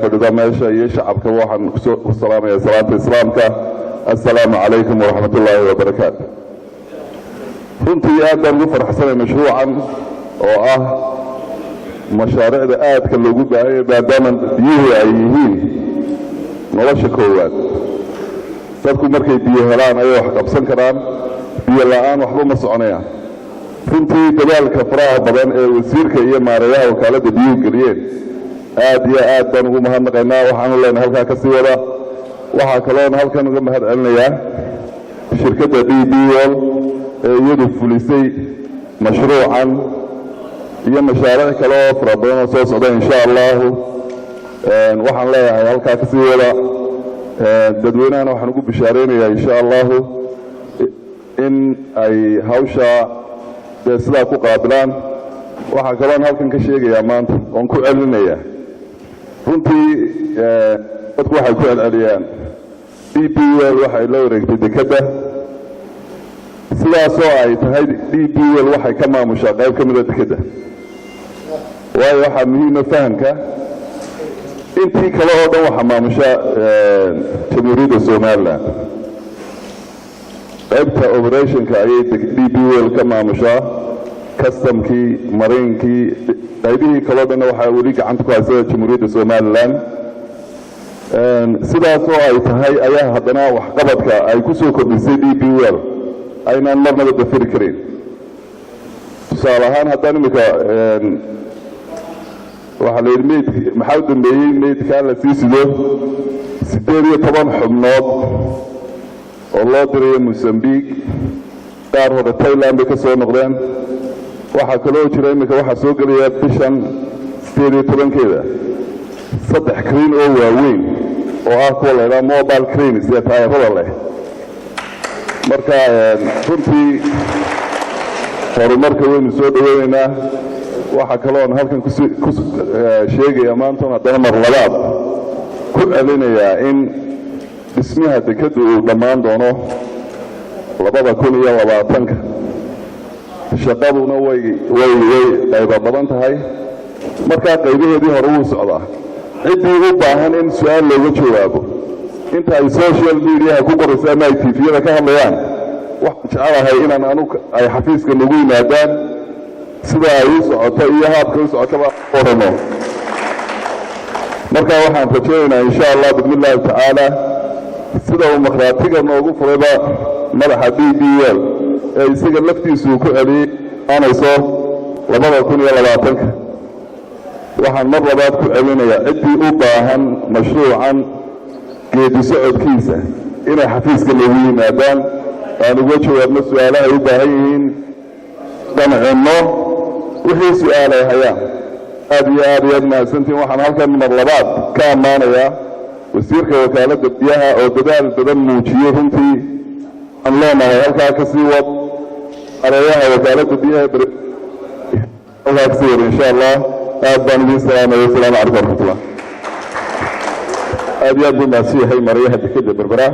fadhida meesha iyo shacabka waxaan ku salaamayaa salaanta islaamka assalaamu calaykum waraxmatullaahi wabarakaatu. runtii aad baan ugu faraxsanay mashruucan oo ah mashaariicda aadka loogu baahanya maadaama biyuhu ay yihiin nolosha koowaad. dadku markay biyo helaan ayay wax qabsan karaan, biyo la'aan waxba ma soconayaan. runtii dadaalka faraha badan ee wasiirka iyo maareeyaha wakaaladda biyuhu geliyeen aad iyo aad baan ugu mahadnaqaynaa. waxaanu leenahay halkaa ka sii wada. waxaa kaloona halkan uga mahad celinayaa shirkadda DBL ee iyadu fulisay mashruucan iyo mashaariic kale oo fara badan oo soo socda insha allahu. waxaan leeyahay halkaa ka sii wada. dadweynahana waxaan ugu bishaareynayaa insha allahu in ay hawsha sidaa ku qaabilaan. waxaa kaloon halkan ka sheegayaa maanta oon ku celinayaa runtii dadku waxay ku celceliyaan DBL waxay la wareegtay dekedda, sidaasoo ay tahay DBL waxay ka maamushaa qayb ka mida dekedda. waayo waxaa muhiima fahamka intii kale oo dhan waxaa maamusha jamhuuriyadda somaliland. qaybta operationka ayay DBL ka maamushaa, customkii, mariinkii, qaybihii kaloo dhanna waxaa weli gacanta ku haysa jamhuuriyadda somaliland. sidaasoo ay tahay ayaa haddana waxqabadka ay ku soo kordhisay DBL aynaan marnaba dafiri karin. tusaale ahaan haddaan imika waxaa la yidhi meydk maxaa u dambeeyey meydkaa la sii sido 18 xubnood oo loo dirayo Mozambique, qaar hore Thailand bay ka soo noqdeen. waxaa kaloo jira imika waxaa soo gelaya bishan 18keeda 3 crane oo waaweyn oo ah kuwa la yidhaha mobile cranes ee taayirada leh. marka runtii horumarka waynu soo dhaweynaynaa. waxaa kaloon halkan sheegaya maanta haddana mar labaad ku celinayaa in dhismaha dekedda uu dhammaan doono 2020. shaqaduna way qaybo badan tahay. markaa qaybaheedii hore wuu socdaa. ciddii u baahan in su-aal looga jawaabo inta ay social mediaha ku qoraysa ama ay tviyada ka hadlayaan, waxaan jecelahay inaan ay xafiiska nagu yimaadaan sida ay u socoto iyo haabka u socotaba orano. marka waxaan rajaynaynaa insha allah bismillaahi tacaala sida uu markhaatiga noogu furayba madaxa DBL ee isaga laftiisu ku celiyey aanayso 2020. waxaan mar labaad ku celinayaa ciddii u baahan mashruucan geedi socodkiisa inay xafiiska lagu yimaadaan aan uga jawaabno su-aalaha ay u baahan yihiin, dhancinno wixii su-aal ay hayaan. aad iyo aad mahadsantiin. waxaan halkan mar labaad ka ammaanayaa wasiirka wakaaladda biyaha oo dadaal badan muujiyey. runtii aan leenahay halkaa ka sii wad. areeyaha wakaaladda biyaha halkaa ka sii wad insha allah. aad baan idin salaamaya. asalaamu calaykum waraxmatullah. aad iyo aad buu mahadsan yahay mareeyaha dekedda berbera.